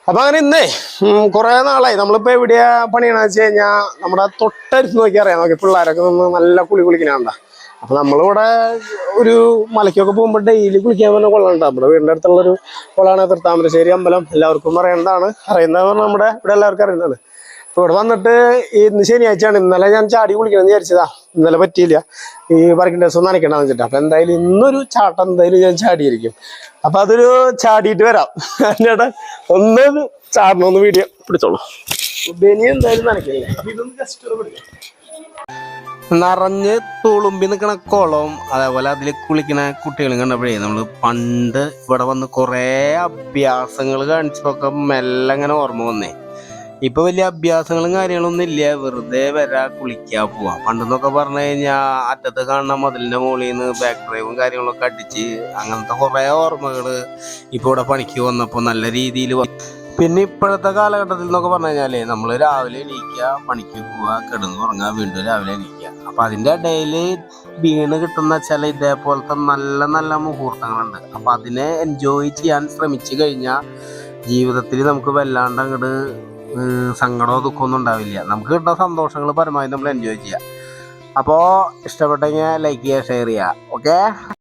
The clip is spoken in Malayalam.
അപ്പൊ അങ്ങനെ ഇന്നേ കുറെ നാളായി നമ്മളിപ്പോ എവിടെയാ പണിയണെന്ന് വെച്ച് കഴിഞ്ഞാൽ നമ്മുടെ തൊട്ടടുത്ത് നോക്കി അറിയാം നോക്കി പിള്ളേരൊക്കെ നിന്ന് നല്ല കുളിക്കണണ്ട. അപ്പൊ നമ്മളിവിടെ ഒരു മലയ്ക്കൊക്കെ പോകുമ്പോൾ ഡെയിലി കുളിക്കാൻ തന്നെ കൊള്ളണ്ട. നമ്മുടെ വീടിന്റെ അടുത്തുള്ളൊരു കുളമാണ് തൃത്താമരശ്ശേരി അമ്പലം. എല്ലാവർക്കും അറിയുന്നതാണ് നമ്മുടെ ഇവിടെ എല്ലാവർക്കും അറിയുന്നതാണ്. അപ്പൊ ഇവിടെ വന്നിട്ട് ഇന്ന് ശനിയാഴ്ചയാണ്. ഇന്നലെ ഞാൻ ചാടി കുളിക്കണമെന്ന് വിചാരിച്ചതാ, ഇന്നലെ പറ്റിയില്ല, ഈ വർക്കിംഗ് ഡേയ്സ് ഒന്നും നനയ്ക്കണമെന്ന് വെച്ചിട്ട്. അപ്പൊ എന്തായാലും ഇന്നൊരു ചാട്ടം എന്തായാലും ഞാൻ ചാടിയിരിക്കും. അപ്പൊ അതൊരു ചാടിയിട്ട് വരാം. ചേട്ടാ ഒന്ന് ചാടണമെന്ന് വീഡിയോ പിടിച്ചോളൂ. ബനി എന്തായാലും നനയ്ക്കില്ലേ. ഇതൊന്ന് ജസ്റ്റ് പിടിക്കാം. നിറഞ്ഞ് തുളുമ്പി നിൽക്കണ കുളവും അതേപോലെ അതിൽ കുളിക്കണ കുട്ടികളും കണ്ടപ്പോഴേ നമ്മൾ പണ്ട് ഇവിടെ വന്ന് കുറേ അഭ്യാസങ്ങൾ കാണിച്ചതൊക്കെ മെല്ലെ അങ്ങനെ ഓർമ്മ വന്നേ. ഇപ്പൊ വലിയ അഭ്യാസങ്ങളും കാര്യങ്ങളൊന്നും ഇല്ല, വെറുതെ വരാ കുളിക്കാ പോവാ. പണ്ടെന്നൊക്കെ പറഞ്ഞു കഴിഞ്ഞാൽ അറ്റത്ത് കാണുന്ന മതിലിന്റെ മുകളിൽ നിന്ന് ബാക്ക് ഡ്രൈവും കാര്യങ്ങളൊക്കെ അടിച്ച് അങ്ങനത്തെ കുറെ ഓർമ്മകള് ഇപ്പൊ ഇവിടെ പണിക്ക് വന്നപ്പോ നല്ല രീതിയിൽ. പിന്നെ ഇപ്പോഴത്തെ കാലഘട്ടത്തിൽ എന്നൊക്കെ പറഞ്ഞു കഴിഞ്ഞാല് നമ്മള് രാവിലെ എണീക്കുക, പണിക്ക് പോവുക, കിടന്ന് ഉറങ്ങുക, വീണ്ടും രാവിലെ എണീക്കുക. അപ്പൊ അതിന്റെ ഇടയിൽ വീണ് കിട്ടുന്ന ചില ഇതേപോലത്തെ നല്ല നല്ല മുഹൂർത്തങ്ങളുണ്ട്. അപ്പൊ അതിനെ എൻജോയ് ചെയ്യാൻ ശ്രമിച്ചു കഴിഞ്ഞാൽ ജീവിതത്തിൽ നമുക്ക് വല്ലാണ്ട് അങ്ങോട്ട് സങ്കടമോ ദുഃഖമൊന്നും ഉണ്ടാവില്ല. നമുക്ക് കിട്ടുന്ന സന്തോഷങ്ങൾ പരമാവധി നമ്മൾ എൻജോയ് ചെയ്യുക. അപ്പോൾ ഇഷ്ടപ്പെട്ടെങ്കിൽ ലൈക്ക് ചെയ്യുക, ഷെയർ ചെയ്യുക. ഓക്കെ.